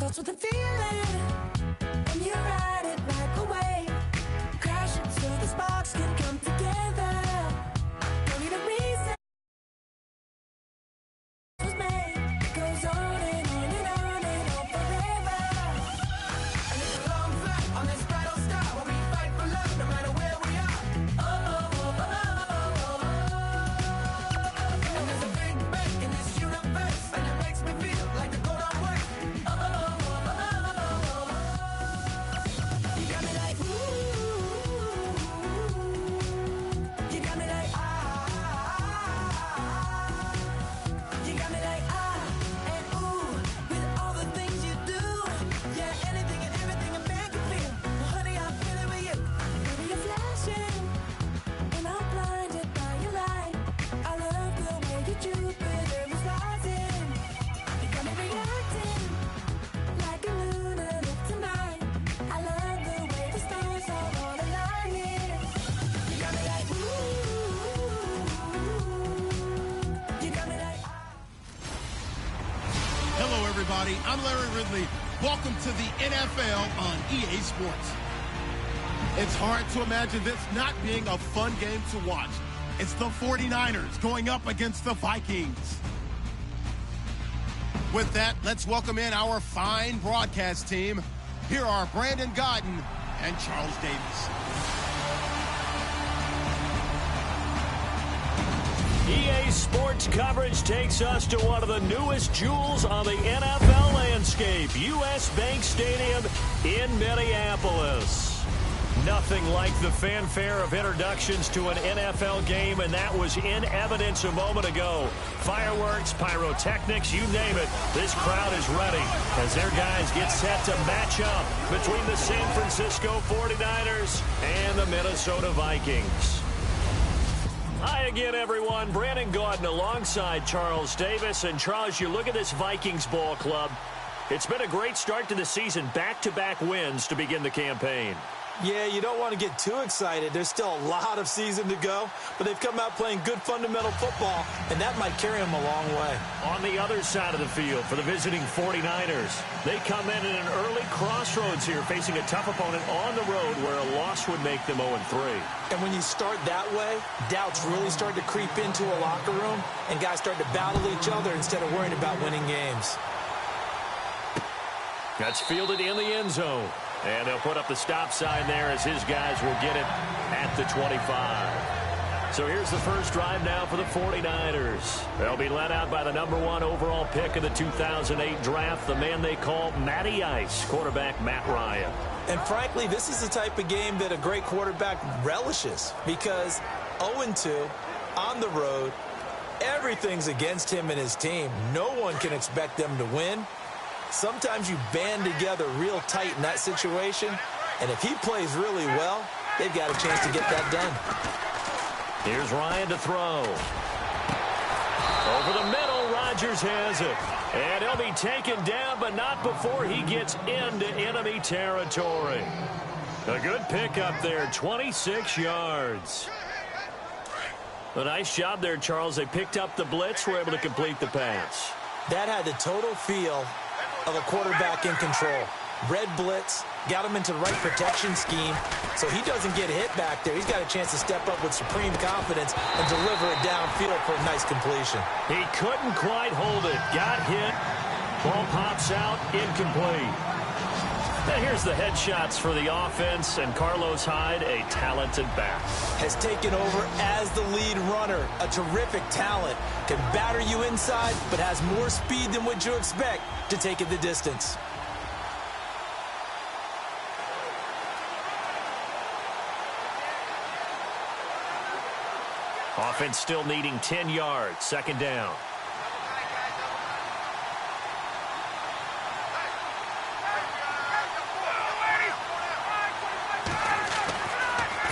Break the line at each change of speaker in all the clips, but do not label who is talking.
starts with a feeling, and you ride it like a wave. Crashing so the sparks can come together. Don't need a reason. Was made. It goes on and on and on and on forever. And it's a long flight on this battle star where we fight for love no matter where we are. Oh, oh, oh, oh, oh. And there's a big bang in this universe, and it makes me feel like the gold on work. Oh, oh, oh, oh, oh. You got me like ooh. You got me like you got me like and ooh, with all the things you do. Yeah, anything and everything a man can feel. Well, honey, I'm feeling with you. Baby, you're flashing, and I'm blinded by your light. I love the way you Jupiter is rising. You got me reacting like a lunatic tonight. I love the way the stars are all aligning. You got me like ooh. You got me like
Hello, everybody. I'm Larry Ridley. Welcome to the NFL on EA Sports. It's hard to imagine this not being a fun game to watch. It's the 49ers going up against the Vikings. With that, let's welcome in our fine broadcast team. Here are Brandon Godden and Charles Davis.
EA Sports coverage takes us to one of the newest jewels on the NFL landscape, U.S. Bank Stadium in Minneapolis. Nothing like the fanfare of introductions to an NFL game, and that was in evidence a moment ago. Fireworks, pyrotechnics, you name it. This crowd is ready as their guys get set to match up between the San Francisco 49ers and the Minnesota Vikings. Hi again, everyone. Brandon Gaudin alongside Charles Davis. And Charles, you look at this Vikings ball club. It's been a great start to the season. Back-to-back wins to begin the campaign.
Yeah, you don't want to get too excited. There's still a lot of season to go, but they've come out playing good fundamental football, and that might carry them a long way.
On the other side of the field for the visiting 49ers, they come in at an early crossroads here, facing a tough opponent on the road where a loss would make them 0-3.
And when you start that way, doubts really start to creep into a locker room, and guys start to battle each other instead of worrying about winning games.
That's fielded in the end zone. And they'll put up the stop sign there as his guys will get it at the 25. So here's the first drive now for the 49ers. They'll be led out by the #1 overall pick of the 2008 draft, the man they call Matty Ice, quarterback Matt Ryan.
And frankly, this is the type of game that a great quarterback relishes because 0-2 on the road, everything's against him and his team. No one can expect them to win. Sometimes you band together real tight in that situation, and if he plays really well, they've got a chance to get that done.
Here's Ryan to throw. Over the middle, Rodgers has it. And he'll be taken down, but not before he gets into enemy territory. A good pickup there, 26 yards. A nice job there, Charles. They picked up the blitz, were able to complete the pass.
That had the total feel of a quarterback in control. Red blitz, got him into the right protection scheme, so he doesn't get hit back there. He's got a chance to step up with supreme confidence and deliver it downfield for a nice completion.
He couldn't quite hold it. Got hit. Ball pops out, incomplete. Now here's the headshots for the offense, and Carlos Hyde, a talented back.
Has taken over as the lead runner. A terrific talent. Can batter you inside, but has more speed than what you expect to take it the distance.
Offense still needing 10 yards. Second down.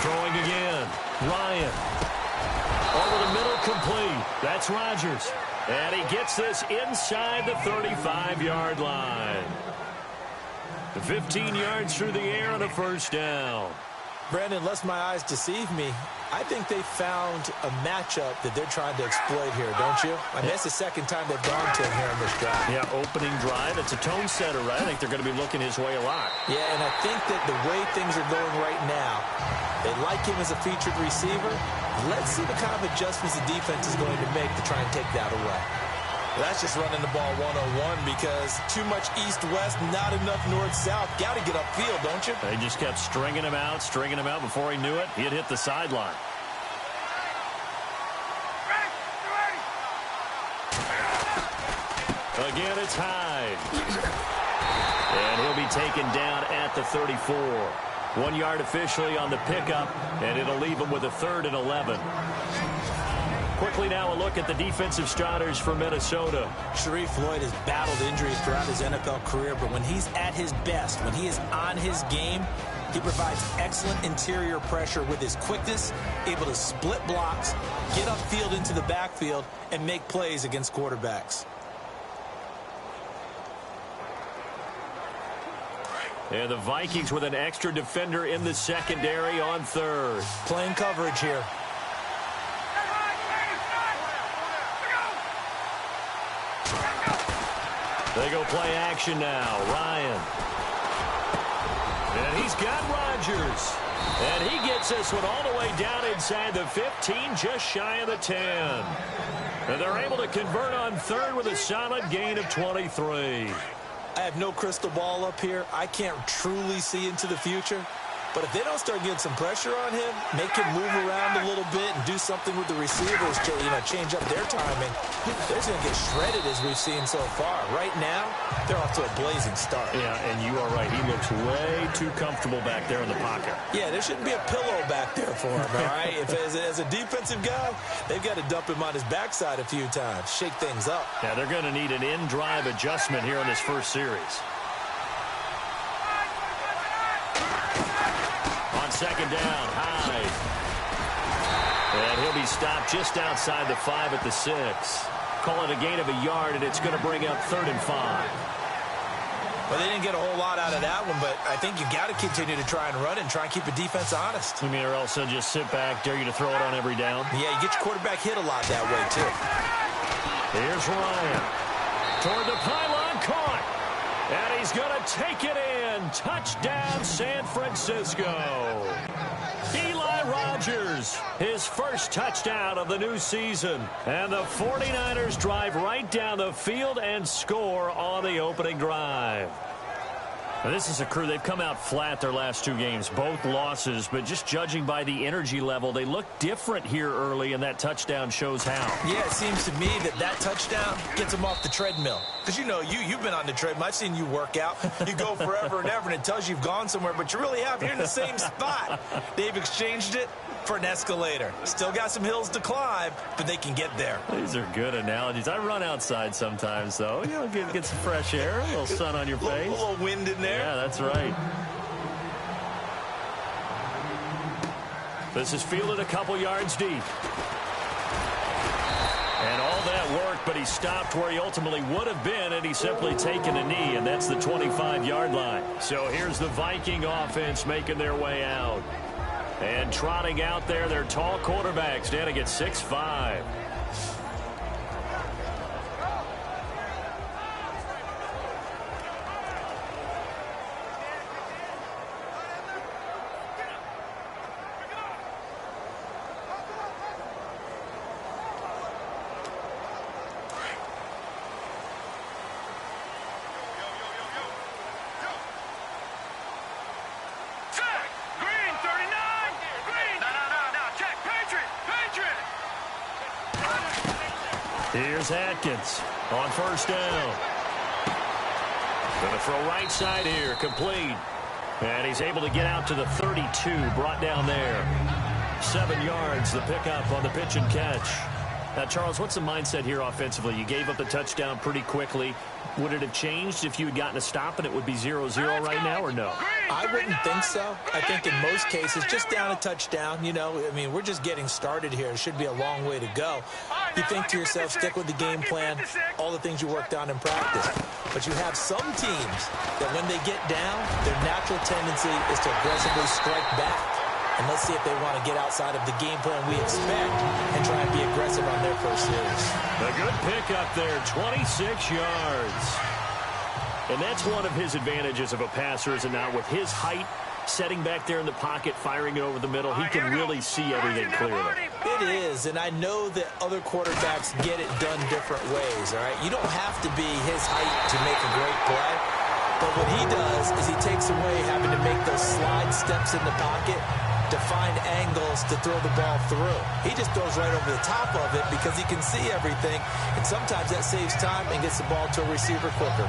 Throwing again. Ryan. Over the middle, complete. That's Rodgers. And he gets this inside the 35-yard line. 15 yards through the air on a first down.
Brandon, unless my eyes deceive me, I think they found a matchup that they're trying to exploit here, don't you? I mean, that's the second time they've gone to him here in this drive.
Yeah, opening drive. It's a tone setter, right? I think they're going to be looking his way a lot.
Yeah, and I think that the way things are going right now, they like him as a featured receiver. Let's see the kind of adjustments the defense is going to make to try and take that away. That's just running the ball one-on-one because too much east-west, not enough north-south. Got to get upfield, don't you?
They just kept stringing him out before he knew it. He had hit the sideline. Again, it's Hyde. And he'll be taken down at the 34. 1 yard officially on the pickup, and it'll leave him with a 3rd and 11. Quickly now a look at the defensive starters for Minnesota.
Sharif Floyd has battled injuries throughout his NFL career, but when he's at his best, when he is on his game, he provides excellent interior pressure with his quickness, able to split blocks, get upfield into the backfield, and make plays against quarterbacks.
And the Vikings with an extra defender in the secondary on 3rd.
Playing coverage here.
They go play action now. Ryan. And he's got Rodgers. And he gets this one all the way down inside the 15, just shy of the 10. And they're able to convert on 3rd with a solid gain of 23.
I have no crystal ball up here. I can't truly see into the future. But if they don't start getting some pressure on him, make him move around a little bit and do something with the receivers to, change up their timing, they're going to get shredded as we've seen so far. Right now, they're off to a blazing start.
Yeah, and you are right. He looks way too comfortable back there in the pocket.
Yeah, there shouldn't be a pillow back there for him, all right? If as a defensive guy, they've got to dump him on his backside a few times, shake things up.
Yeah, they're going to need an in-drive adjustment here in this first series. Second down, Hyde. And he'll be stopped just outside the 5 at the 6. Call it a gain of a yard, and it's going to bring up 3rd and 5.
Well, they didn't get a whole lot out of that one, but I think you got to continue to try and run and try and keep the defense honest.
You mean, or else they'll just sit back, dare you to throw it on every down?
Yeah, you get your quarterback hit a lot that way, too.
Here's Ryan. Toward the pylon, caught. And he's going to take it in. Touchdown, San Francisco. Eli Rodgers, his first touchdown of the new season. And the 49ers drive right down the field and score on the opening drive. Now, this is a crew, they've come out flat their last 2 games, both losses, but just judging by the energy level, they look different here early, and that touchdown shows how.
Yeah, it seems to me that touchdown gets them off the treadmill. Because, you've been on the treadmill. I've seen you work out. You go forever and ever, and it tells you you've gone somewhere, but you really have. You're in the same spot. They've exchanged it for an escalator. Still got some hills to climb, but they can get there.
These are good analogies. I run outside sometimes, though. Get some fresh air, a little sun on your face.
A little wind in there.
Yeah, that's right. This is fielded a couple yards deep. And all that worked, but he stopped where he ultimately would have been, and he's simply taken a knee, and that's the 25-yard line. So here's the Viking offense making their way out. And trotting out there, their tall quarterback standing at 6'5". Here's Atkins on first down. Going to throw right side here, complete. And he's able to get out to the 32, brought down there. 7 yards, the pickup on the pitch and catch. Now, Charles, what's the mindset here offensively? You gave up the touchdown pretty quickly. Would it have changed if you had gotten a stop and it would be 0-0 right now, or no?
I wouldn't think so. I think in most cases, just down a touchdown, we're just getting started here. It should be a long way to go. You think to yourself, stick with the game plan, all the things you worked on in practice. But you have some teams that when they get down, their natural tendency is to aggressively strike back. And let's see if they want to get outside of the game plan we expect and try and be aggressive on their first series.
A good pickup there, 26 yards. And that's one of his advantages of a passer, is it not? With his height, setting back there in the pocket, firing it over the middle, he can really see everything clearly.
It is, and I know that other quarterbacks get it done different ways, all right? You don't have to be his height to make a great play, but what he does is he takes away having to make those slide steps in the pocket to find angles to throw the ball through. He just throws right over the top of it because he can see everything, and sometimes that saves time and gets the ball to a receiver quicker.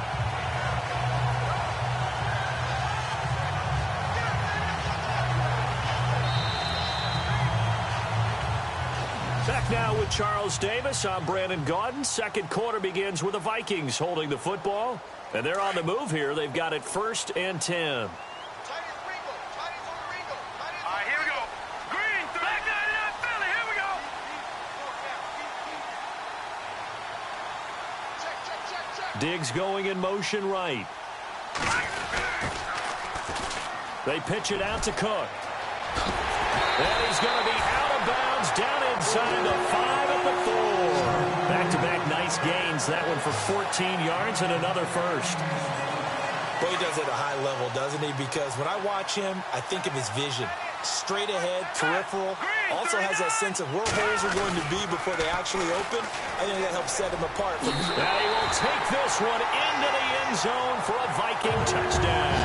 Back now with Charles Davis. I'm Brandon Gaudin. Second quarter begins with the Vikings holding the football. And they're on the move here. They've got it 1st and 10.
Here we go. Green, back down, Philly. Here we go. Check.
Diggs going in motion right. They pitch it out to Cook. And he's going to be out of bounds down inside the 5 at the 4. Back-to-back nice gains. That one for 14 yards and another first.
Well, he does it at a high level, doesn't he? Because when I watch him, I think of his vision. Straight ahead, peripheral. Also has that sense of where holes are going to be before they actually open. I think that helps set him apart.
Now he will take this one into the end zone for a Viking touchdown.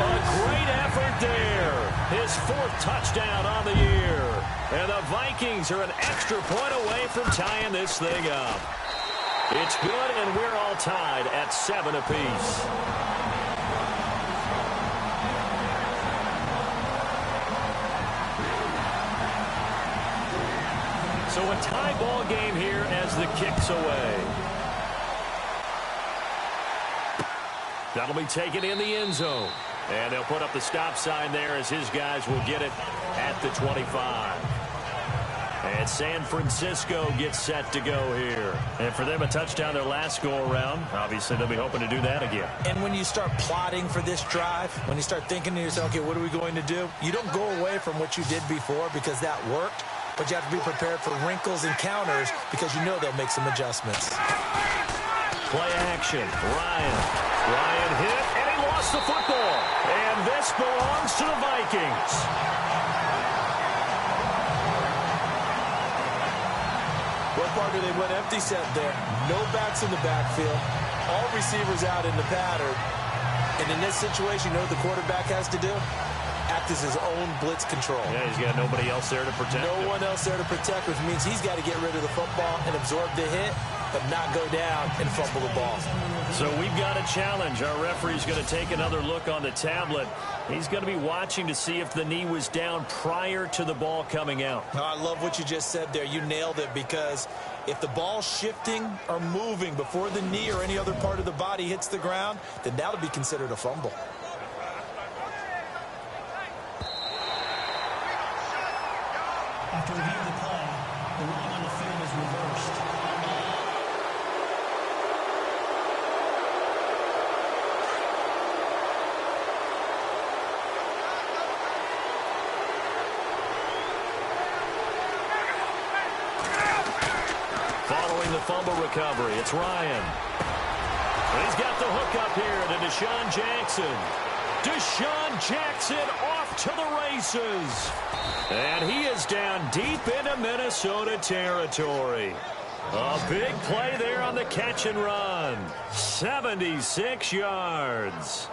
A great effort there. His 4th touchdown on the year. And the Vikings are an extra point away from tying this thing up. It's good, and we're all tied at 7 apiece. So a tie ball game here as the kick's away. That'll be taken in the end zone. And they'll put up the stop sign there as his guys will get it at the 25. And San Francisco gets set to go here. And for them, a touchdown their last go-around. Obviously, they'll be hoping to do that again.
And when you start plotting for this drive, when you start thinking to yourself, okay, what are we going to do? You don't go away from what you did before because that worked. But you have to be prepared for wrinkles and counters because you know they'll make some adjustments.
Play action. Ryan hit, and he lost the football. And this belongs to the Vikings.
What part do they went empty set there? No backs in the backfield. All receivers out in the pattern. And in this situation, you know what the quarterback has to do? Act as his own blitz control.
Yeah, he's got nobody else there to protect him.
No one else there to protect, which means he's got to get rid of the football and absorb the hit, but not go down and fumble the ball.
So we've got a challenge. Our referee's going to take another look on the tablet. He's going to be watching to see if the knee was down prior to the ball coming out.
Oh, I love what you just said there. You nailed it, because if the ball's shifting or moving before the knee or any other part of the body hits the ground, then that'll be considered a fumble.
After reviewing the play, the ruling on the field is reversed.
Following the fumble recovery, it's Ryan. And he's got the hook up here to Deshaun Jackson. Deshaun Jackson off to the races. And he is down deep into Minnesota territory. A big play there on the catch and run. 76 yards.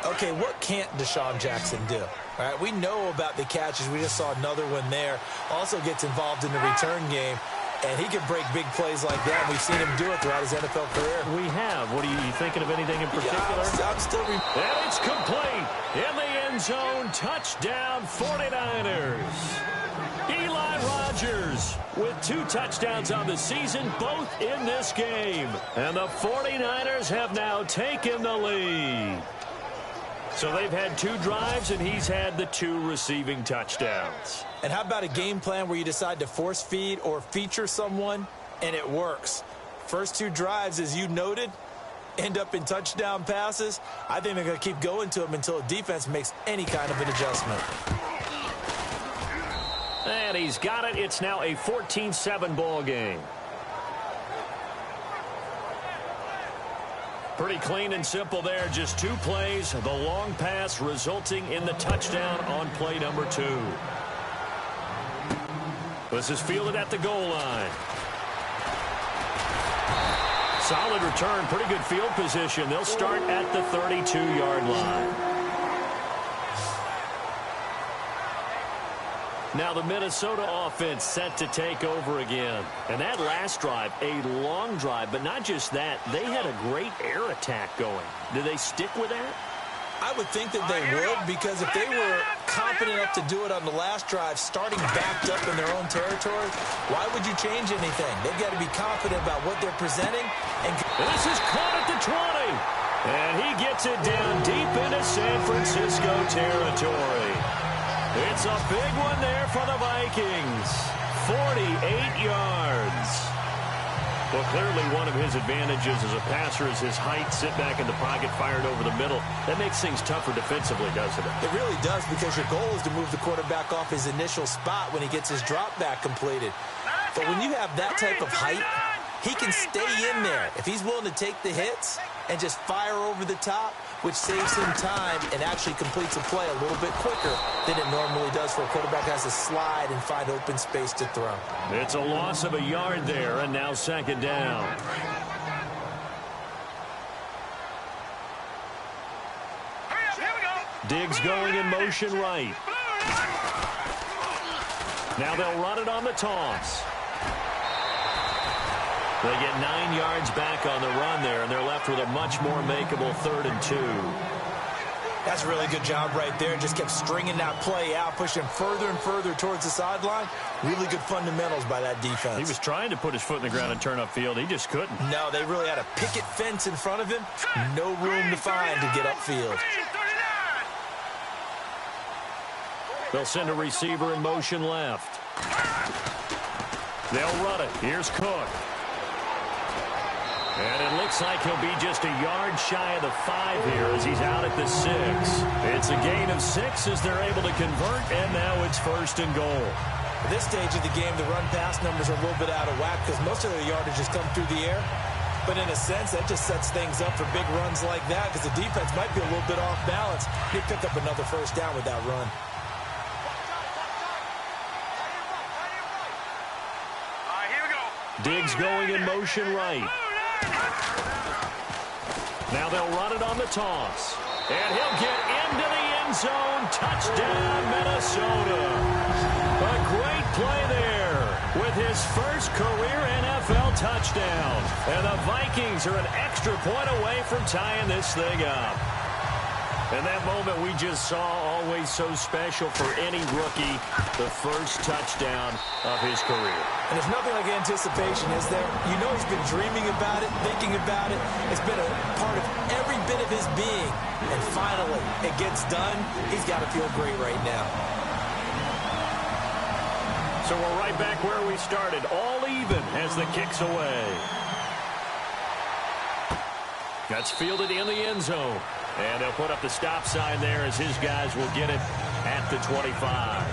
Okay, what can't Deshaun Jackson do? All right, we know about the catches. We just saw another one there. Also gets involved in the return game. And he can break big plays like that. We've seen him do it throughout his NFL career.
We have. What are you thinking of anything in particular?
Yeah, I'm still...
And it's complete. In the end zone, touchdown 49ers. Eli Rogers with 2 touchdowns on the season, both in this game. And the 49ers have now taken the lead. So they've had 2 drives, and he's had the 2 receiving touchdowns.
And how about a game plan where you decide to force feed or feature someone, and it works? First 2 drives, as you noted, end up in touchdown passes, I think they're going to keep going to him until the defense makes any kind of an adjustment.
And he's got it. It's now a 14-7 ball game. Pretty clean and simple there. Just 2 plays. The long pass resulting in the touchdown on play number 2. This is fielded at the goal line. Solid return. Pretty good field position. They'll start at the 32-yard line. Now the Minnesota offense set to take over again. And that last drive, a long drive, but not just that. They had a great air attack going. Do they stick with that?
I would think that they would, because if they were confident enough to do it on the last drive, starting backed up in their own territory, why would you change anything? They've got to be confident about what they're presenting. And
this is caught at the 20. And he gets it down deep into San Francisco territory. It's a big one there for the Vikings. 48 yards. Well, clearly one of his advantages as a passer is his height. Sit back in the pocket, fired over the middle. That makes things tougher defensively, doesn't it?
It really does, because your goal is to move the quarterback off his initial spot when he gits his drop back completed. But when you have that type of height, he can stay in there. If he's willing to take the hits and just fire over the top, which saves him time and actually completes a play a little bit quicker than it normally does for a quarterback who has to slide and find open space to throw.
It's a loss of a yard there, and now second down. Diggs going in motion right. Now they'll run it on the toss. They get 9 yards back on the run there, and they're left with a much more makeable 3rd and 2.
That's a really good job right there. Just kept stringing that play out, pushing further and further towards the sideline. Really good fundamentals by that defense.
He was trying to put his foot in the ground and turn upfield. He just couldn't.
No, they really had a picket fence in front of him. No room to find to get upfield.
They'll send a receiver in motion left. They'll run it. Here's Cook. And it looks like he'll be just a yard shy of the 5 here as he's out at the 6. It's a gain of 6 as they're able to convert, and now it's 1st and goal.
At this stage of the game, the run-pass numbers are a little bit out of whack because most of the yardage has come through the air. But in a sense, that just sets things up for big runs like that because the defense might be a little bit off balance. They pick up another 1st down with that run.
Here we go.
Diggs going in motion right. Now they'll run it on the toss. And he'll get into the end zone. Touchdown, Minnesota. A great play there with his first career NFL touchdown. And the Vikings are an extra point away from tying this thing up. And that moment we just saw, always so special for any rookie, the first touchdown of his career.
And there's nothing like anticipation, is there? You know he's been dreaming about it, thinking about it. It's been a part of every bit of his being. And finally, it gets done. He's got to feel great right now.
So we're right back where we started, all even as the kick's away. That's fielded in the end zone. And they'll put up the stop sign there as his guys will get it at the 25.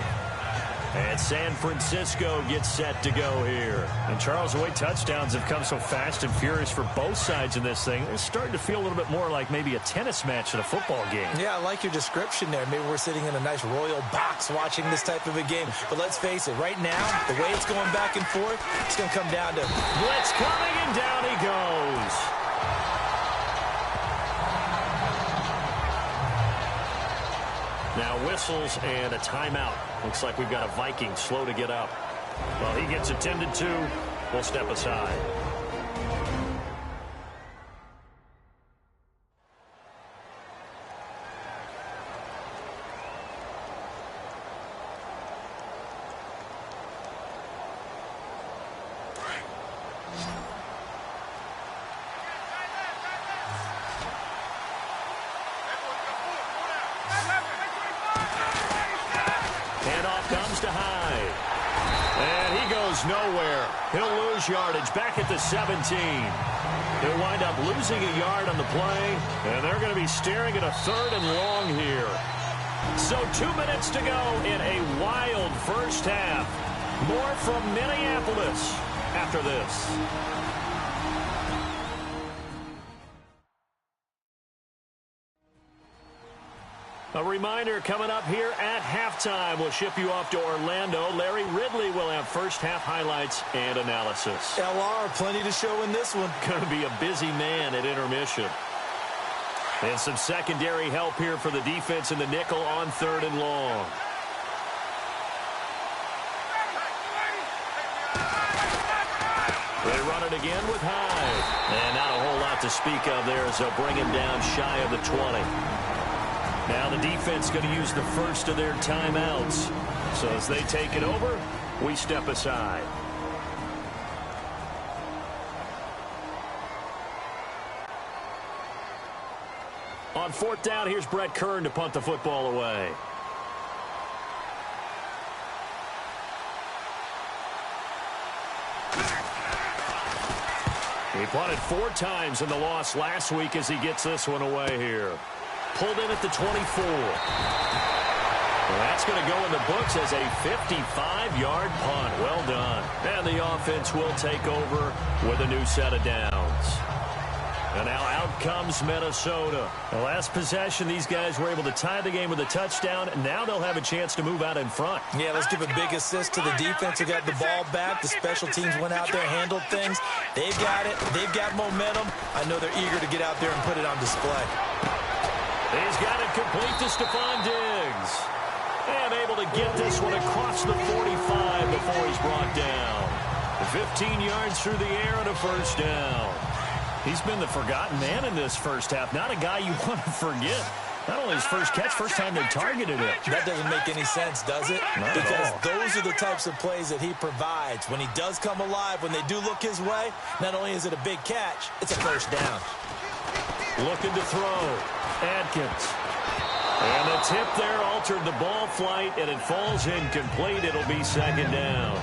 And San Francisco gets set to go here. And Charles, the way touchdowns have come so fast and furious for both sides in this thing, it's starting to feel a little bit more like maybe a tennis match than a football game.
Yeah, I like your description there. Maybe we're sitting in a nice royal box watching this type of a game. But let's face it, right now, the way it's going back and forth, it's going to come down to
blitz coming, and down he goes. Now whistles and a timeout. Looks like we've got a Viking slow to get up. Well, he gets attended to. We'll step aside. goes nowhere. He'll lose yardage back at the 17. He'll wind up losing a yard on the play, and they're going to be staring at a 3rd and long here. So 2 minutes to go in a wild first half. More from Minneapolis after this. A reminder coming up here at halftime. We'll ship you off to Orlando. Larry Ridley will have first half highlights and analysis.
LR, plenty to show in this one.
Going to be a busy man at intermission. And some secondary help here for the defense in the nickel on 3rd and long. They run it again with Hyde. And not a whole lot to speak of there as they'll bring him down shy of the 20. Now the defense going to use the first of their timeouts. So as they take it over, we step aside. On 4th down, here's Brett Kern to punt the football away. He punted 4 times in the loss last week as he gets this one away here. Pulled in at the 24. Well, that's going to go in the books as a 55-yard punt. Well done. And the offense will take over with a new set of downs. And now out comes Minnesota. The last possession, these guys were able to tie the game with a touchdown, and now they'll have a chance to move out in front.
Yeah, let's give a big assist to the defense who got the ball back. The special teams went out there, handled things. They've got it. They've got momentum. I know they're eager to get out there and put it on display.
He's got it complete to Stephon Diggs. And able to get this one across the 45 before he's brought down. 15 yards through the air and a first down. He's been the forgotten man in this first half. Not a guy you want to forget. Not only his first catch, first time they targeted it.
That doesn't make any sense, does it?
Not
because
at all.
those are the types of plays that he provides. When he does come alive, when they do look his way, not only is it a big catch, it's a first down.
Looking to throw. Adkins. And the tip there altered the ball flight, and it falls incomplete. It'll be 2nd down.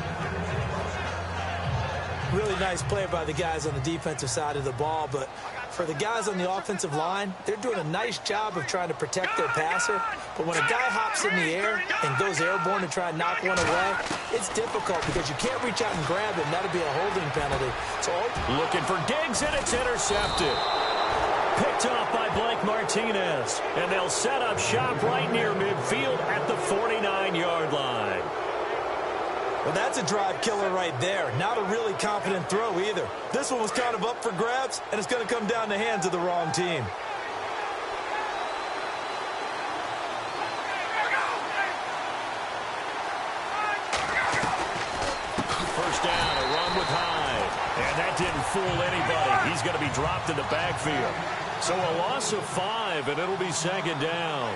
Really nice play by the guys on the defensive side of the ball, but for the guys on the offensive line, they're doing a nice job of trying to protect their passer. But when a guy hops in the air and goes airborne to try and knock one away, it's difficult because you can't reach out and grab him. That'll be a holding penalty. So
looking for Diggs, and it's intercepted. Picked off by Blake Martinez. And they'll set up shop right near midfield at the 49-yard line.
well, that's a drive killer right there. Not a really confident throw either. This one was kind of up for grabs, and it's going to come down the hands of the wrong team.
First down, a run with Hyde. And that didn't fool anybody. He's going to be dropped in the backfield. So a loss of 5, and it'll be 2nd down.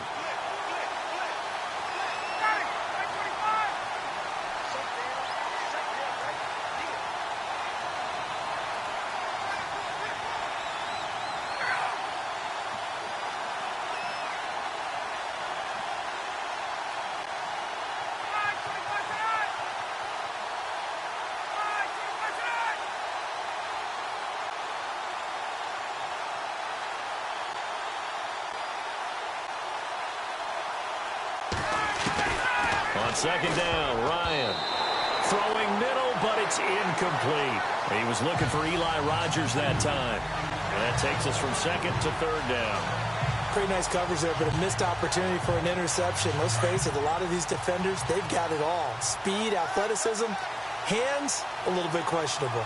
On 2nd down, Ryan throwing middle, but it's incomplete. He was looking for Eli Rogers that time. And that takes us from 2nd to 3rd down.
Pretty nice coverage there, but a missed opportunity for an interception. Let's face it, a lot of these defenders, they've got it all. Speed, athleticism, hands, a little bit questionable.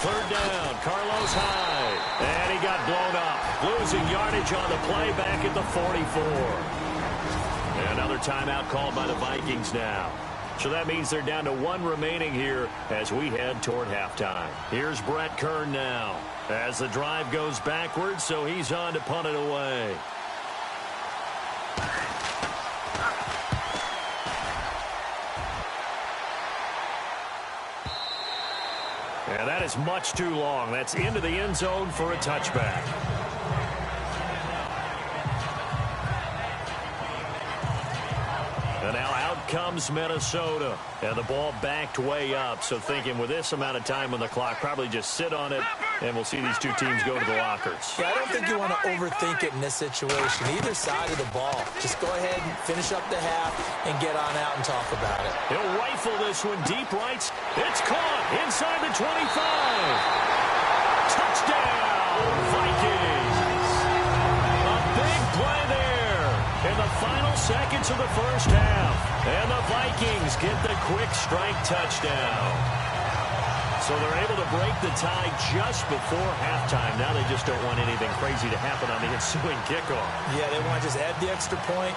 Third down, Carlos Hyde. And he got blown up. Losing yardage on the play back at the 44. And another timeout called by the Vikings now. So that means they're down to 1 remaining here as we head toward halftime. Here's Brett Kern now as the drive goes backwards, so he's on to punt it away. And that is much too long. That's into the end zone for a touchback. comes Minnesota. And the ball backed way up. So thinking with this amount of time on the clock, probably just sit on it, and we'll see these two teams go to the lockers.
Yeah, I don't think you want to overthink it in this situation. Either side of the ball. Just go ahead and finish up the half and get on out and talk about it.
He'll rifle this one deep right. It's caught inside the 25. Touchdown, Vikings. A big play there in the final seconds of the first half. And the Vikings get the quick strike touchdown. So they're able to break the tie just before halftime. Now they just don't want anything crazy to happen on the ensuing kickoff.
Yeah, they want to just add the extra point,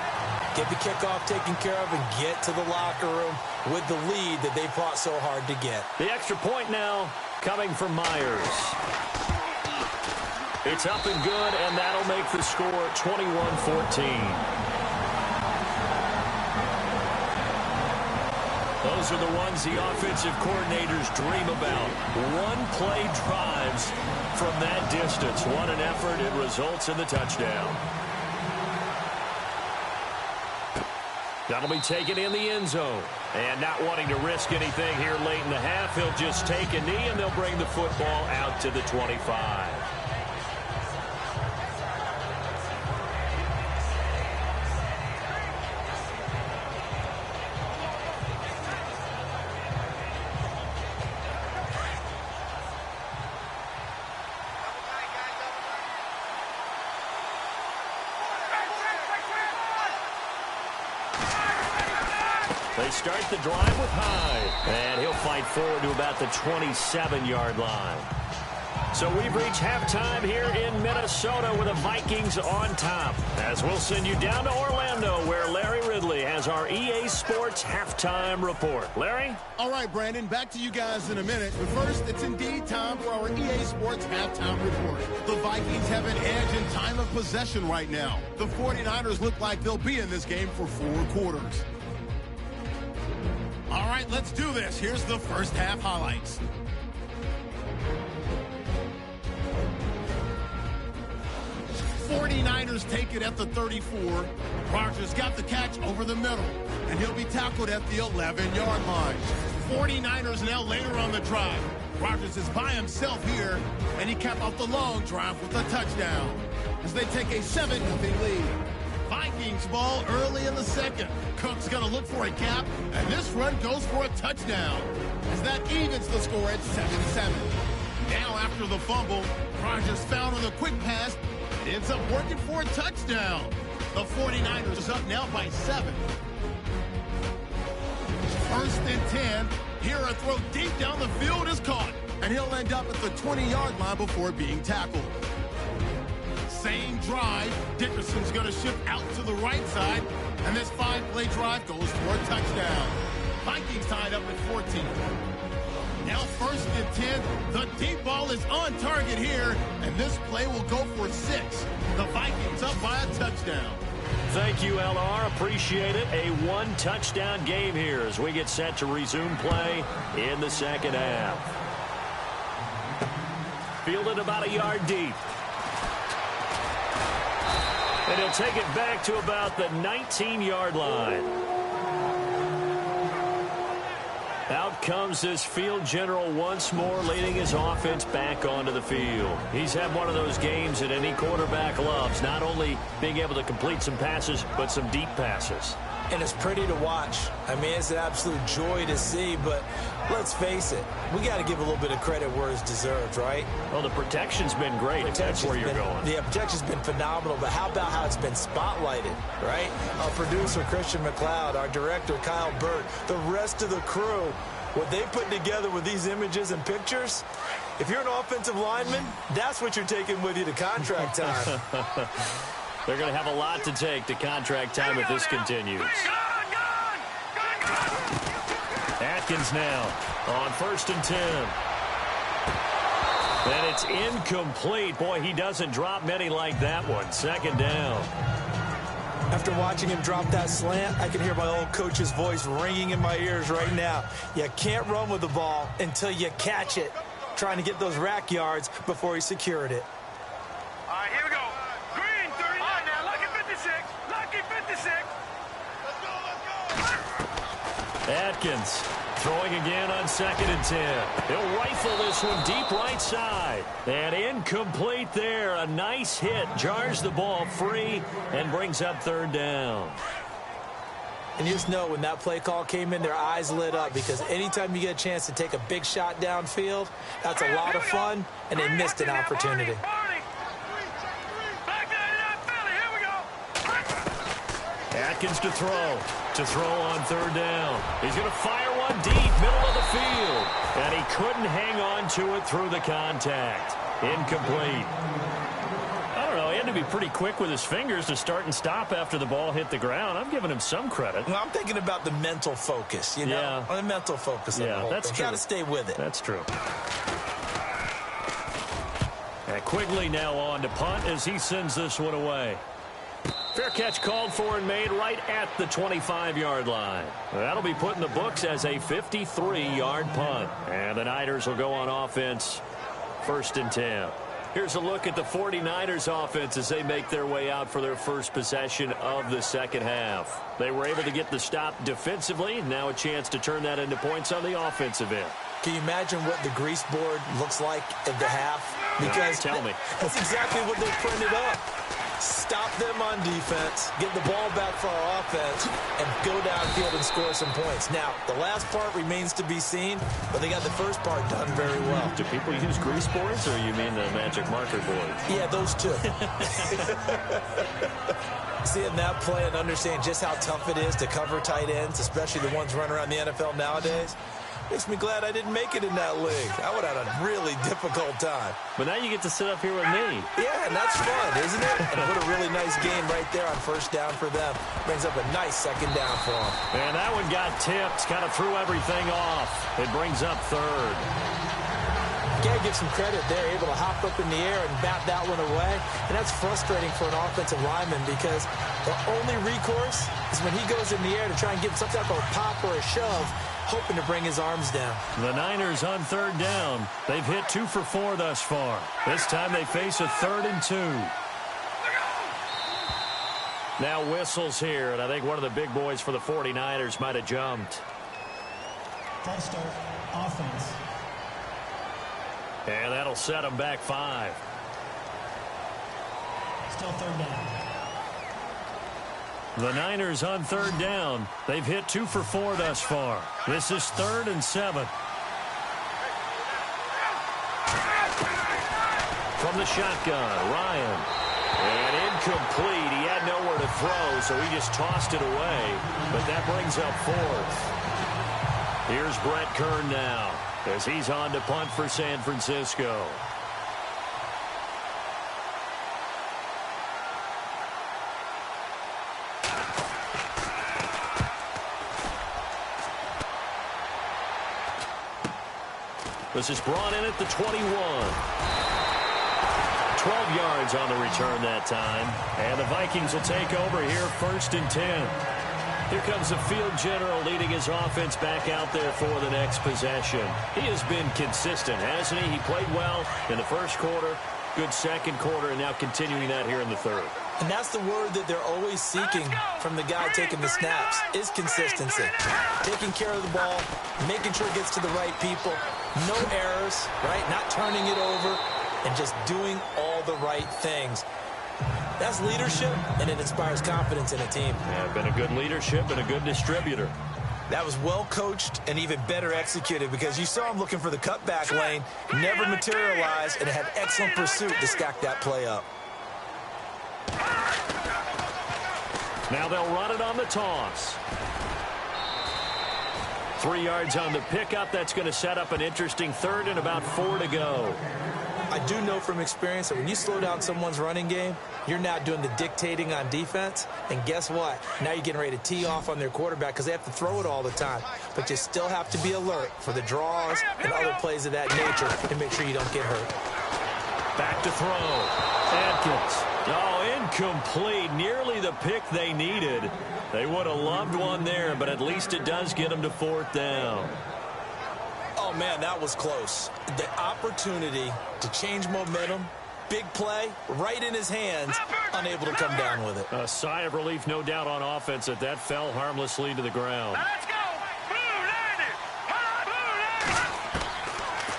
get the kickoff taken care of, and get to the locker room with the lead that they fought so hard to get.
The extra point now coming from Myers. It's up and good, and that'll make the score 21-14. Those are the ones the offensive coordinators dream about. One-play drives from that distance. What an effort. It results in the touchdown. That'll be taken in the end zone. And not wanting to risk anything here late in the half, he'll just take a knee, and they'll bring the football out to the 25. They start the drive with Hyde, and he'll fight forward to about the 27-yard line. So we've reached halftime here in Minnesota with the Vikings on top. As we'll send you down to Orlando, where Larry Ridley has our EA Sports halftime report. Larry?
All right, Brandon, back to you guys in a minute. But first, it's indeed time for our EA Sports halftime report. The Vikings have an edge in time of possession right now. The 49ers look like they'll be in this game for 4 quarters. All right, let's do this. Here's the first half highlights. '49ers take it at the 34. Rodgers got the catch over the middle, and he'll be tackled at the 11-yard line. 49ers now later on the drive. Rodgers is by himself here, and he capped off the long drive with a touchdown as they take a 7-0 lead. Vikings ball early in the second. Cook's going to look for a gap, and this run goes for a touchdown as that evens the score at 7-7. Now after the fumble, Rodgers found on the quick pass. It ends up working for a touchdown. The 49ers is up now by 7. First and 10. Here a throw deep down the field is caught, and he'll end up at the 20-yard line before being tackled. Same drive. Dickerson's going to shift out to the right side, and this 5-play drive goes for a touchdown. Vikings tied up at 14. Now first and 10. The deep ball is on target here, and this play will go for 6. The Vikings up by a touchdown.
Thank you, LR. Appreciate it. A 1-touchdown game here as we get set to resume play in the second half. Fielded about a yard deep. And he'll take it back to about the 19-yard line. Out comes this field general once more, leading his offense back onto the field. He's had one of those games that any quarterback loves, not only being able to complete some passes, but some deep passes.
And it's pretty to watch. I mean, it's an absolute joy to see, but let's face it, we got to give a little bit of credit where it's deserved, right?
Well, the protection's been great, if that's where you're going.
Yeah, protection's been phenomenal, but how about how it's been spotlighted, right? Our producer, Christian McLeod, our director, Kyle Burt, the rest of the crew, what they put together with these images and pictures, if you're an offensive lineman, that's what you're taking with you to contract time.
They're going to have a lot to take to contract time if this continues. Atkins now on 1st and 10. And it's incomplete. Boy, he doesn't drop many like that one. 2nd down.
After watching him drop that slant, I can hear my old coach's voice ringing in my ears right now. You can't run with the ball until you catch it. Trying to get those rack yards before he secured it.
All right, here we go. Green, 39. Now, lucky 56. Lucky 56. Let's go, let's go.
Atkins throwing again on 2nd and 10. He'll rifle this one deep right side. And incomplete there. A nice hit. Jars the ball free and brings up 3rd down.
And you just know when that play call came in, their eyes lit up because anytime you get a chance to take a big shot downfield, that's a lot of fun, and they missed an opportunity.
Atkins to throw on 3rd down. He's going to fire one deep, middle of the field. And he couldn't hang on to it through the contact. Incomplete. I don't know, he had to be pretty quick with his fingers to start and stop after the ball hit the ground. I'm giving him some credit.
Well, I'm thinking about the mental focus, you know?
Yeah.
On the mental focus of the whole
that's
thing.
true.
Got to stay with it.
That's true. And Quigley now on to punt as he sends this one away. Fair catch called for and made right at the 25-yard line. That'll be put in the books as a 53-yard punt. And the Niners will go on offense 1st and 10. Here's a look at the 49ers offense as they make their way out for their first possession of the second half. They were able to get the stop defensively. Now a chance to turn that into points on the offensive end.
Can you imagine what the grease board looks like at the half? Because
tell me.
That's exactly what they printed up. Stop them on defense, get the ball back for our offense, and go downfield and score some points. Now, the last part remains to be seen, but they got the first part done very well.
Do people use grease boards, or you mean the magic marker board?
Yeah, those two. Seeing that play and understand just how tough it is to cover tight ends, especially the ones running around the NFL nowadays, makes me glad I didn't make it in that league. I would have had a really difficult time.
But now you get to sit up here with me.
Yeah, and that's fun, isn't it? And put a really nice game right there on 1st down for them. Brings up a nice 2nd down for them.
And that one got tipped. Kind of threw everything off. It brings up 3rd.
Gotta give some credit there, able to hop up in the air and bat that one away. And that's frustrating for an offensive lineman because the only recourse is when he goes in the air to try and get some type of pop or a shove, hoping to bring his arms down. The
Niners on 3rd down. They've hit 2 for 4 thus far. This time they face a 3rd and 2. Now whistles here, and I think one of the big boys for the 49ers might have jumped.
False start, offense.
And that'll set them back 5.
Still 3rd down.
The Niners on 3rd down. They've hit 2 for 4 thus far. This is 3rd and 7. From the shotgun, Ryan. And incomplete. He had nowhere to throw, so he just tossed it away. But that brings up 4th. Here's Brett Kern now as he's on to punt for San Francisco. This is brought in at the 21. 12 yards on the return that time. And the Vikings will take over here 1st and 10. Here comes the field general leading his offense back out there for the next possession. He has been consistent, hasn't he? He played well in the first quarter, good second quarter, and now continuing that here in the 3rd.
And that's the word that they're always seeking from the guy taking the snaps, is consistency. Taking care of the ball, making sure it gets to the right people, no errors, right? Not turning it over, and just doing all the right things. That's leadership, and it inspires confidence in a team.
Yeah, been a good leadership and a good distributor.
That was well coached and even better executed because you saw him looking for the cutback lane, never materialized, and had excellent pursuit to stack that play up.
Now they'll run it on the toss. 3 yards on the pickup. That's going to set up an interesting 3rd and about 4 to go.
I do know from experience that when you slow down someone's running game, you're now doing the dictating on defense. And guess what? Now you're getting ready to tee off on their quarterback because they have to throw it all the time. But you still have to be alert for the draws and other plays of that nature and make sure you don't get hurt.
Back to throw. Atkins. Oh, incomplete. Nearly the pick they needed. They would have loved one there, but at least it does get them to 4th down.
Oh, man, that was close. The opportunity to change momentum, big play, right in his hands, unable to come down with it.
A sigh of relief, no doubt, on offense that fell harmlessly to the ground.
Let's go.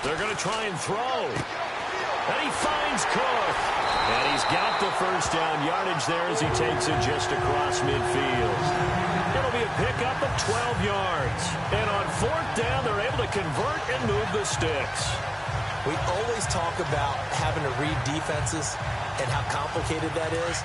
They're going to try and throw. And he finds Cook. And he's got the first down yardage there as he takes it just across midfield. It'll be a pickup of 12 yards. And on fourth down, they're able to convert and move the sticks.
We always talk about having to read defenses and how complicated that is.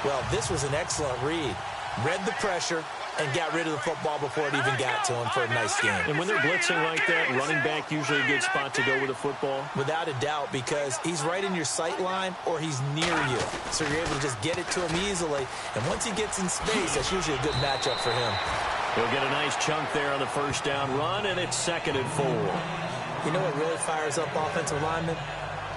Well, this was an excellent read. Read the pressure and got rid of the football before it even got to him for a nice game.
And when they're blitzing like that, running back usually a good spot to go with the football?
Without a doubt, because he's right in your sight line or he's near you. So you're able to just get it to him easily. And once he gets in space, that's usually a good matchup for him.
He'll get a nice chunk there on the first down run, and it's 2nd and 4.
You know what really fires up offensive linemen?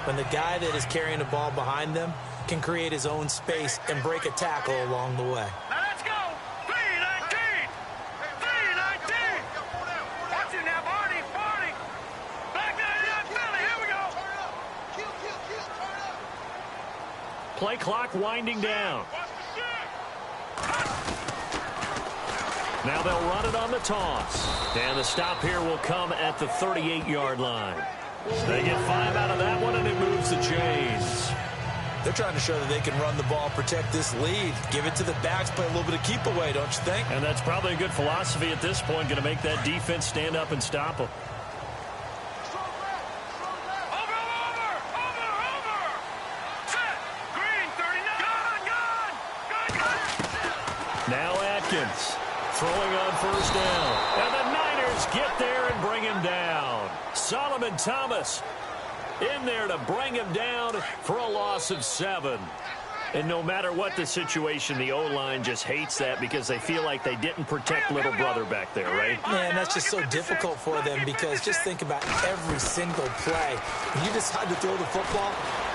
When the guy that is carrying the ball behind them can create his own space and break a tackle along the way.
Now let's go. 3-19. 3-19. Watch it now, Barney. Barney. Back 99 Philly. Here we go.
Play clock winding down.
Watch the shit.
Now they'll run it on the toss. And the stop here will come at the 38-yard line. They get 5 out of that one, and it moves the chains.
They're trying to show that they can run the ball, protect this lead, give it to the backs, play a little bit of keep away, don't you think?
And that's probably a good philosophy at this point, going to make that defense stand up and stop them.
Over. Set. Green, 39. Gone.
Now Atkins throwing on first down. And the Niners get there and bring him down. Solomon Thomas in there to bring him down for a loss of 7. And no matter what the situation, the O-line just hates that because they feel like they didn't protect little brother back there, right?
Man, that's just so difficult for them because just think about every single play. When you decide to throw the football,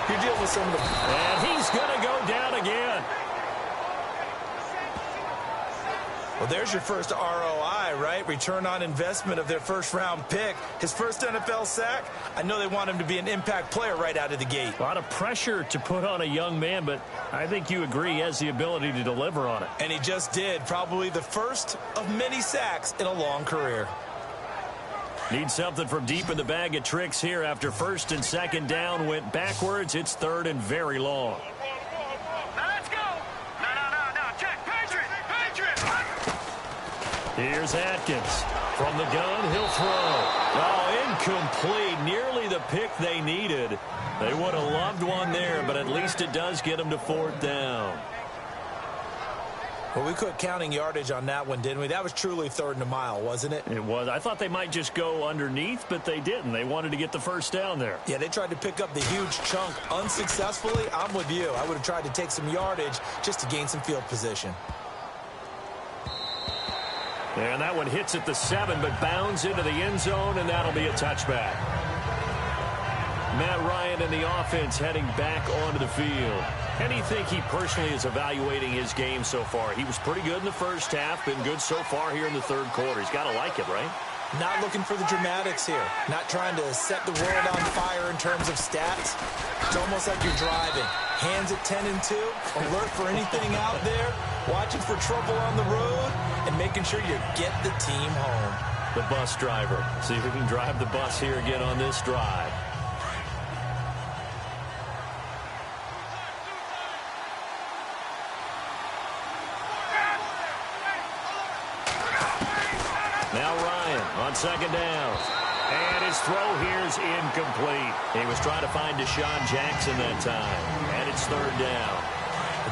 you're dealing with some of the...
And he's going to go down again.
Well, there's your first ROI, right? Return on investment of their first-round pick. His first NFL sack, I know they want him to be an impact player right out of the gate.
A lot of pressure to put on a young man, but I think you agree he has the ability to deliver on it.
And he just did. Probably the first of many sacks in a long career.
Need something from deep in the bag of tricks here after first and second down went backwards. It's 3rd and very long.
Now let's go. No. Check. Patriot.
Here's Atkins. From the gun, he'll throw. Oh, incomplete. Nearly the pick they needed. They would have loved one there, but at least it does get them to 4th down.
Well, we quit counting yardage on that one, didn't we? That was truly 3rd and a mile, wasn't it?
It was. I thought they might just go underneath, but they didn't. They wanted to get the first down there.
Yeah, they tried to pick up the huge chunk unsuccessfully. I'm with you. I would have tried to take some yardage just to gain some field position.
And that one hits at the 7, but bounds into the end zone, and that'll be a touchback. Matt Ryan and the offense heading back onto the field. How do you think he personally is evaluating his game so far? He was pretty good in the first half, been good so far here in the 3rd quarter. He's got to like it, right?
Not looking for the dramatics here. Not trying to set the world on fire in terms of stats. It's almost like you're driving. Hands at 10 and 2, alert for anything out there, watching for trouble on the road, and making sure you get the team home.
The bus driver. See if we can drive the bus here again on this drive. Now Ryan on second down. And his throw here is incomplete. He was trying to find Deshaun Jackson that time. And it's 3rd down.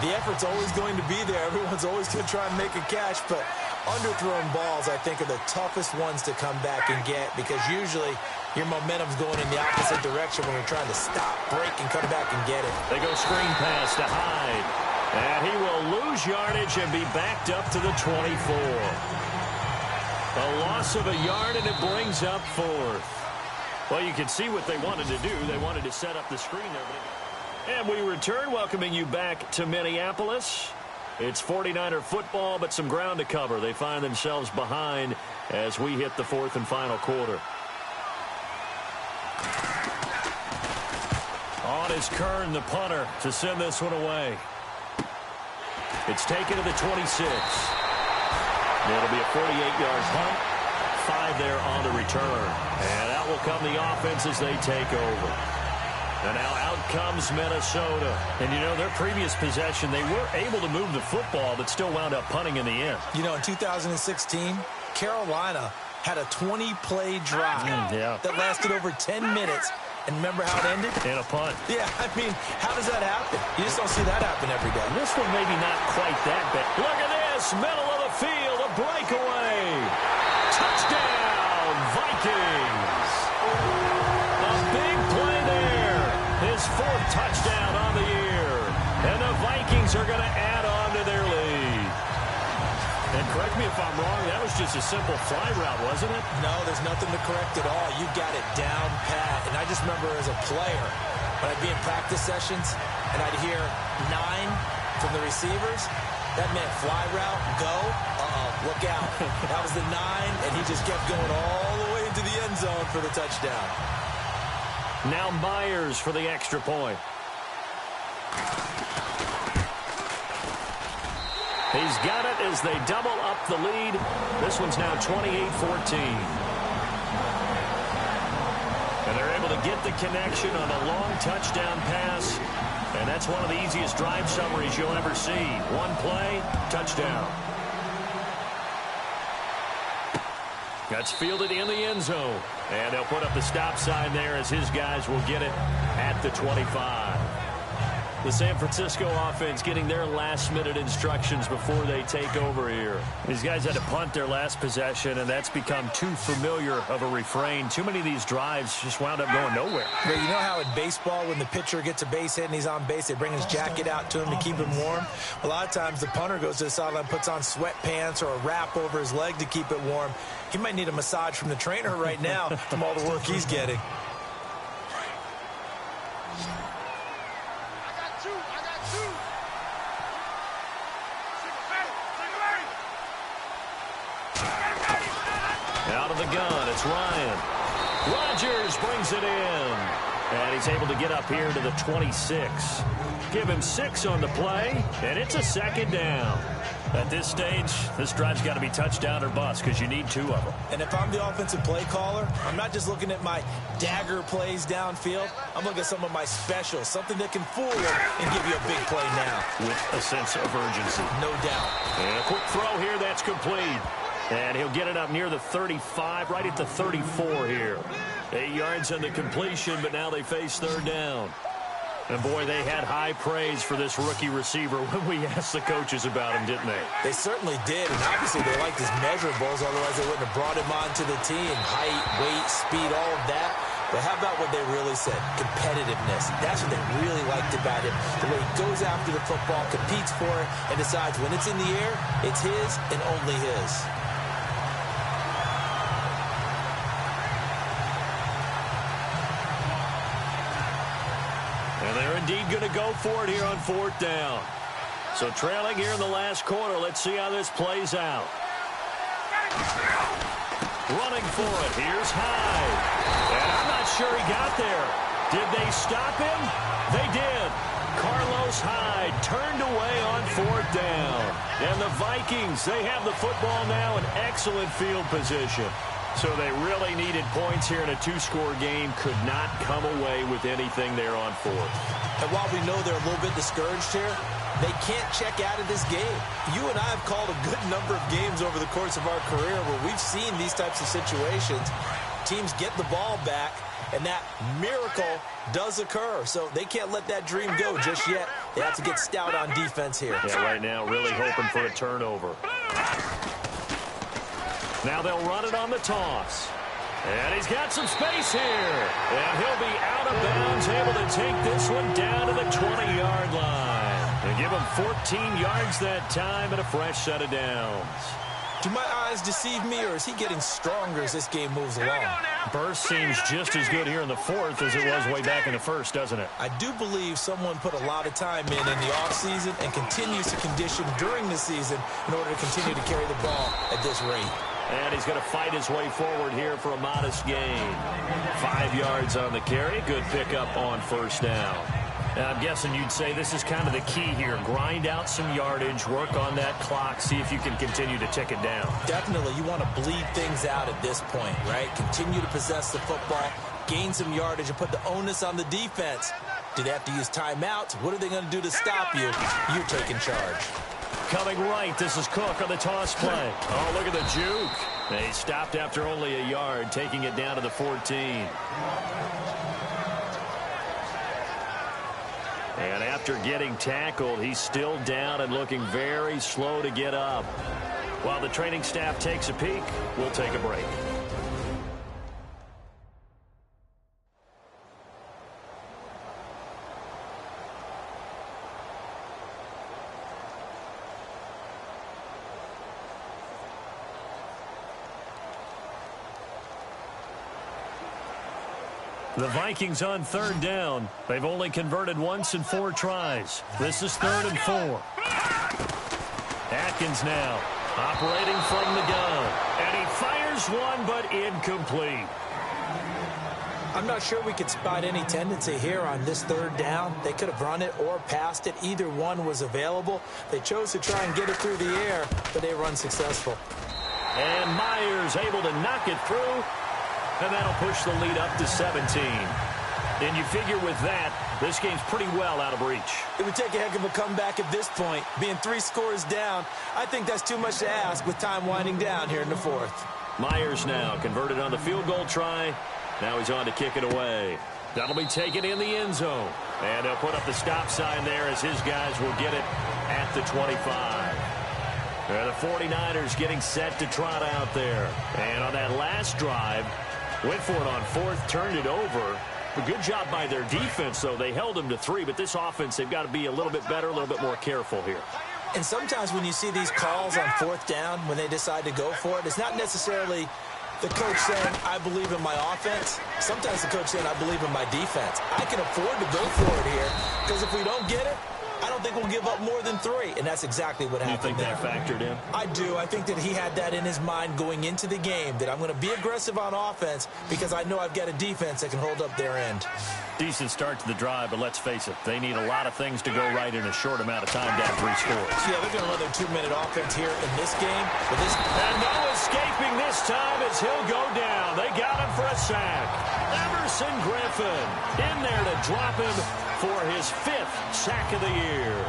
The effort's always going to be there. Everyone's always going to try and make a catch, but underthrown balls, I think, are the toughest ones to come back and get because usually your momentum's going in the opposite direction when you're trying to stop, break, and come back and get it.
They go screen pass to Hyde. And he will lose yardage and be backed up to the 24. A loss of a yard, and it brings up 4th. Well, you can see what they wanted to do. They wanted to set up the screen there. And we return, welcoming you back to Minneapolis. It's 49er football, but some ground to cover. They find themselves behind as we hit the 4th and final quarter. On is Kern, the punter, to send this one away. It's taken to the 26. It'll be a 48-yard punt. 5 there on the return. And out will come the offense as they take over. And now out comes Minnesota. And, you know, their previous possession, they were able to move the football, but still wound up punting in the end.
You know, in 2016, Carolina had a 20-play drive that lasted over 10 minutes. And remember how it ended?
In a punt.
Yeah, I mean, how does that happen? You just don't see that happen every day.
This one maybe not quite that bad. Look at this. Middle of the field. A breakaway. Touchdown, Vikings. A big play there. His 4th touchdown on the year. And the Vikings are going to add on to their lead. And correct me if I'm wrong, that was just a simple fly route, wasn't it?
No, there's nothing to correct at all. You got it down pat. And I just remember as a player, when I'd be in practice sessions and I'd hear 9 from the receivers, that meant fly route, go, look out. That was the 9, and he just kept going all the way into the end zone for the touchdown.
Now Myers for the extra point. He's got it as they double up the lead. This one's now 28-14. And they're able to get the connection on a long touchdown pass. And that's one of the easiest drive summaries you'll ever see. One play, touchdown. That's fielded in the end zone. And they'll put up the stop sign there as his guys will get it at the 25. The San Francisco offense getting their last-minute instructions before they take over here. These guys had to punt their last possession, and that's become too familiar of a refrain. Too many of these drives just wound up going nowhere.
But you know how in baseball, when the pitcher gets a base hit and he's on base, they bring his jacket out to him to keep him warm? A lot of times the punter goes to the sideline, puts on sweatpants or a wrap over his leg to keep it warm. He might need a massage from the trainer right now from all the work he's getting.
Out of the gun, it's Ryan. Rodgers brings it in. And he's able to get up here to the 26. Give him 6 on the play, and it's a 2nd down. At this stage, this drive's got to be touchdown or bust because you need 2 of them.
And if I'm the offensive play caller, I'm not just looking at my dagger plays downfield. I'm looking at some of my specials, something that can fool them and give you a big play now.
With a sense of urgency.
No doubt.
And a quick throw here, that's complete. And he'll get it up near the 35, right at the 34 here. 8 yards on the completion, but now they face 3rd down. And, boy, they had high praise for this rookie receiver when we asked the coaches about him, didn't they?
They certainly did, and obviously they liked his measurables, otherwise they wouldn't have brought him onto the team. Height, weight, speed, all of that. But how about what they really said? Competitiveness. That's what they really liked about him. The way he goes after the football, competes for it, and decides when it's in the air, it's his and only his.
And they're indeed going to go for it here on 4th down. So trailing here in the last quarter. Let's see how this plays out. Running for it. Here's Hyde. And I'm not sure he got there. Did they stop him? They did. Carlos Hyde turned away on 4th down. And the Vikings, they have the football now in excellent field position. So they really needed points here in a 2-score game. Could not come away with anything there on 4th.
And while we know they're a little bit discouraged here, they can't check out of this game. You and I have called a good number of games over the course of our career where we've seen these types of situations. Teams get the ball back, and that miracle does occur. So they can't let that dream go just yet. They have to get stout on defense here.
Yeah, right now really hoping for a turnover. Now they'll run it on the toss. And he's got some space here. And he'll be out of bounds, able to take this one down to the 20-yard line. And give him 14 yards that time and a fresh set of downs.
Do my eyes deceive me, or is he getting stronger as this game moves along?
Burst seems just as good here in the 4th as it was way back in the 1st, doesn't it?
I do believe someone put a lot of time in the offseason and continues to condition during the season in order to continue to carry the ball at this rate.
And he's going to fight his way forward here for a modest gain. 5 yards on the carry. Good pickup on 1st down. I'm guessing you'd say this is kind of the key here. Grind out some yardage, work on that clock, see if you can continue to tick it down.
Definitely, you want to bleed things out at this point, right? Continue to possess the football, gain some yardage, and put the onus on the defense. Do they have to use timeouts? What are they going to do to stop you? You're taking charge.
Coming right, this is Cook on the toss play. Oh, look at the juke. They stopped after only a yard, taking it down to the 14. And after getting tackled, he's still down and looking very slow to get up. While the training staff takes a peek, we'll take a break. The Vikings on third down. They've only converted once in 4 tries. This is 3rd and 4. Atkins now operating from the gun. And he fires one, but incomplete.
I'm not sure we could spot any tendency here on this 3rd down. They could have run it or passed it. Either one was available. They chose to try and get it through the air, but they were unsuccessful.
And Myers able to knock it through. And that'll push the lead up to 17. And you figure with that, this game's pretty well out of reach.
It would take a heck of a comeback at this point. Being 3 scores down, I think that's too much to ask with time winding down here in the 4th.
Myers now converted on the field goal try. Now he's on to kick it away. That'll be taken in the end zone. And he'll put up the stop sign there as his guys will get it at the 25. And the 49ers getting set to trot out there. And on that last drive, went for it on 4th, turned it over. A good job by their defense, though. They held them to 3, but this offense, they've got to be a little bit better, a little bit more careful here.
And sometimes when you see these calls on 4th down, when they decide to go for it, it's not necessarily the coach saying, I believe in my offense. Sometimes the coach saying, I believe in my defense. I can afford to go for it here, because if we don't get it, I don't think we'll give up more than 3, and that's exactly what happened there.
You think that factored in?
I do. I think that he had that in his mind going into the game, that I'm going to be aggressive on offense because I know I've got a defense that can hold up their end.
Decent start to the drive, but let's face it, they need a lot of things to go right in a short amount of time down 3 scores.
Yeah, they're going to run their 2-minute offense here in this game.
And no escaping this time as he'll go down. They got him for a sack. Emerson Griffin in there to drop him for his 5th sack of the year.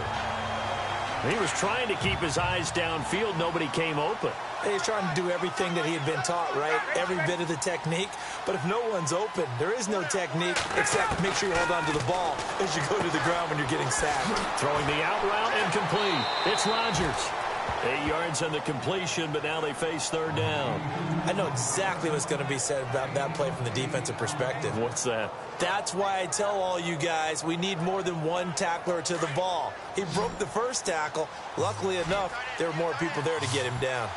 He was trying to keep his eyes downfield. Nobody came open.
He's trying to do everything that he had been taught, right? Every bit of the technique. But if no one's open, there is no technique except make sure you hold on to the ball as you go to the ground when you're getting sacked.
Throwing the out route incomplete. It's Rodgers. 8 yards on the completion, but now they face 3rd down.
I know exactly what's going to be said about that play from the defensive perspective.
What's that?
That's why I tell all you guys we need more than one tackler to the ball. He broke the first tackle. Luckily enough, there were more people there to get him down.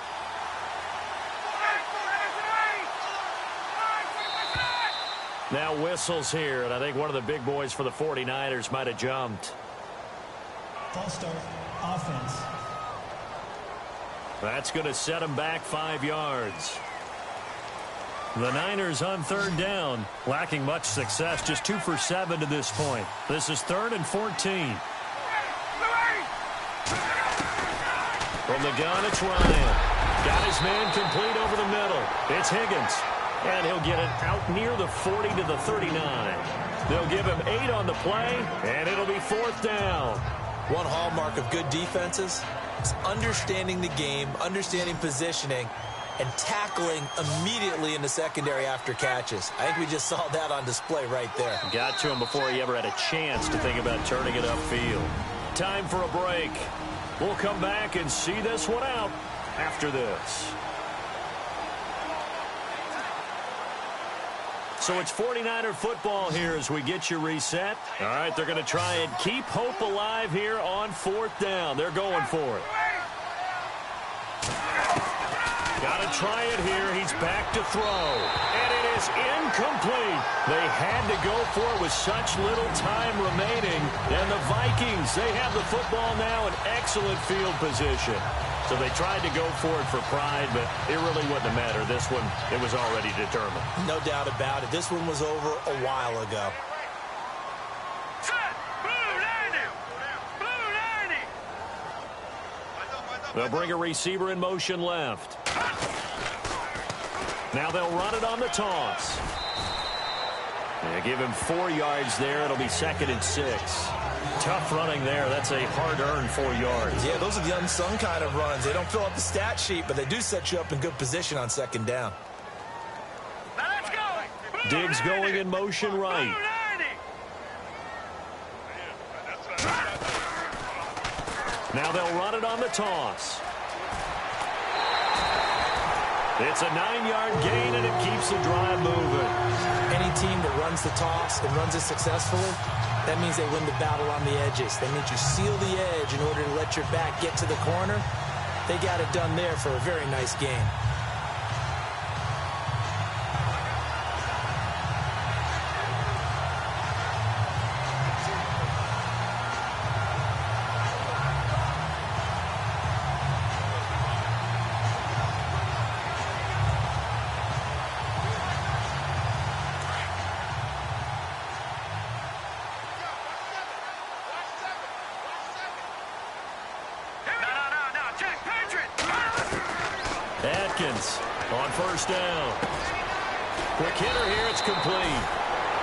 Now whistles here, and I think one of the big boys for the 49ers might have jumped.
False start, offense.
That's going to set him back 5 yards. The Niners on 3rd down, lacking much success, just 2 for 7 to this point. This is 3rd and 14. From the gun, it's Ryan. Got his man complete over the middle. It's Higgins. And he'll get it out near the 40 to the 39. They'll give him 8 on the play, and it'll be 4th down.
One hallmark of good defenses is understanding the game, understanding positioning, and tackling immediately in the secondary after catches. I think we just saw that on display right there.
Got to him before he ever had a chance to think about turning it upfield. Time for a break. We'll come back and see this one out after this. So it's 49er football here as we get you reset. All right, they're going to try and keep hope alive here on 4th down. They're going for it. Got to try it here. He's back to throw. And it is incomplete. They had to go for it with such little time remaining. And the Vikings, they have the football now in excellent field position. So they tried to go for it for pride, but it really wouldn't have mattered. This one, it was already determined.
No doubt about it. This one was over a while ago.
Set, move.
They'll bring a receiver in motion left. Now they'll run it on the toss. They give him 4 yards there. It'll be 2nd and 6. Tough running there. That's a hard-earned 4 yards.
Yeah, those are the unsung kind of runs. They don't fill up the stat sheet, but they do set you up in good position on 2nd down.
Now let's go.
Diggs going in motion right. Now they'll run it on the toss. It's a 9-yard gain, and it keeps the drive moving.
Any team that runs the toss and runs it successfully, that means they win the battle on the edges. That means you seal the edge in order to let your back get to the corner. They got it done there for a very nice game.
On 1st down. Quick hitter here. It's complete.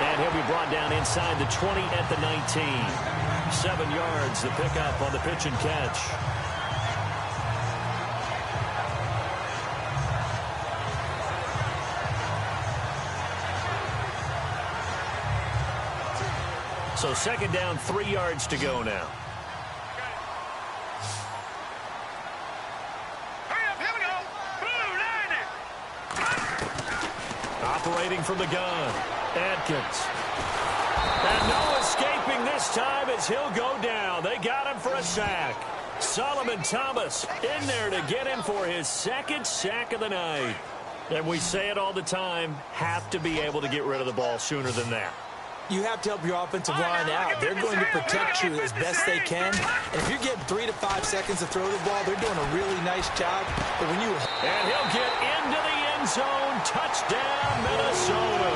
And he'll be brought down inside the 20 at the 19. 7 yards, the pickup on the pitch and catch. So 2nd down, 3 yards to go now. Operating from the gun, Adkins. And no escaping this time as he'll go down. They got him for a sack. Solomon Thomas in there to get him for his 2nd sack of the night. And we say it all the time, have to be able to get rid of the ball sooner than that.
You have to help your offensive line out. They're going to protect you as best they can. And if you're getting 3 to 5 seconds to throw the ball, they're doing a really nice job. But when you...
And he'll get into the end zone. Touchdown, Minnesota.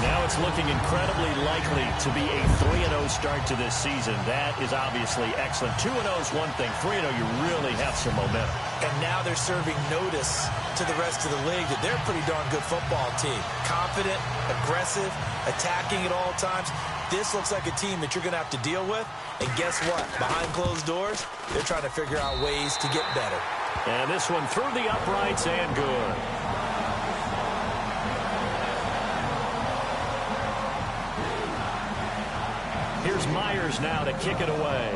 Now it's looking incredibly likely to be a 3-0 start to this season. That is obviously excellent. 2-0 is one thing. 3-0, you really have some momentum.
And now they're serving notice to the rest of the league that they're a pretty darn good football team. Confident, aggressive, attacking at all times. This looks like a team that you're going to have to deal with. And guess what? Behind closed doors, they're trying to figure out ways to get better.
And this one through the uprights and good. Here's Myers now to kick it away.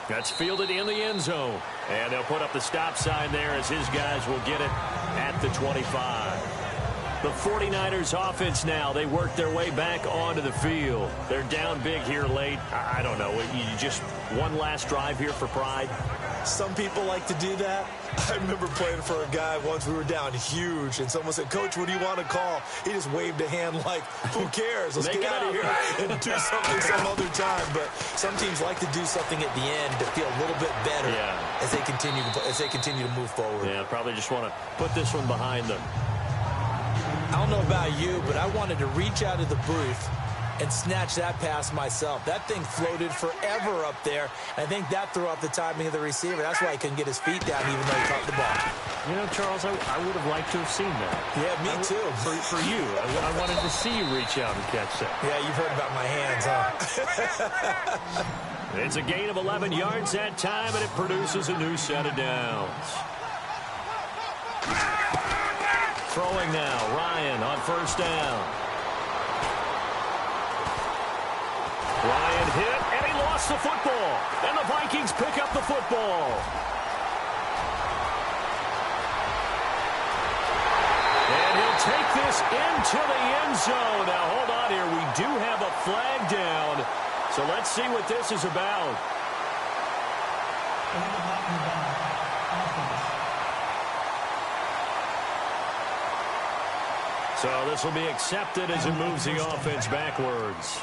That's fielded in the end zone. And they'll put up the stop sign there as his guys will get it at the 25. The 49ers offense now, they work their way back onto the field. They're down big here late. I don't know. You just one last drive here for pride?
Some people like to do that. I remember playing for a guy once. We were down huge, and someone said, "Coach, what do you want to call?" He just waved a hand like, "Who cares? Let's get out of here and do something some other time." But some teams like to do something at the end to feel a little bit better as they continue to move forward.
Yeah, probably just want to put this one behind them.
I don't know about you, but I wanted to reach out of the booth and snatch that pass myself. That thing floated forever up there. I think that threw off the timing of the receiver. That's why he couldn't get his feet down even though he caught the ball.
You know, Charles, I would have liked to have seen that.
Yeah, me too.
For you. I wanted to see you reach out and catch that.
Yeah, you've heard about my hands, huh?
It's a gain of 11 yards that time, and it produces a new set of downs. Throwing now, Ryan on 1st down. Ryan hit, and he lost the football. And the Vikings pick up the football. And he'll take this into the end zone. Now, hold on here. We do have a flag down. So let's see what this is about. So this will be accepted as it moves the offense backwards.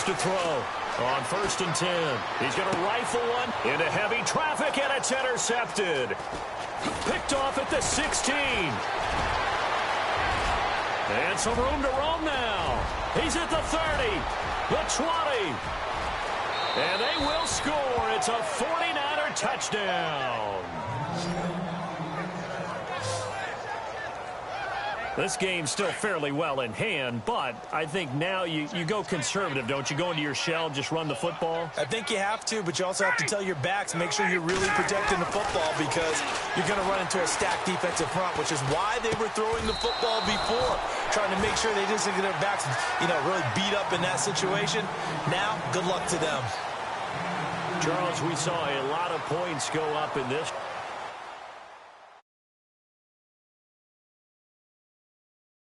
begins to throw. On 1st and 10, he's going to rifle one into heavy traffic, and it's intercepted. Picked off at the 16. And some room to roam now. He's at the 30, the 20. And they will score. It's a 49er touchdown. This game's still fairly well in hand, but I think now you go conservative, don't you? Go into your shell, just run the football?
I think you have to, but you also have to tell your backs, make sure you're really protecting the football because you're going to run into a stacked defensive front, which is why they were throwing the football before, trying to make sure they didn't get their backs, really beat up in that situation. Now, good luck to them.
Charles, we saw a lot of points go up in this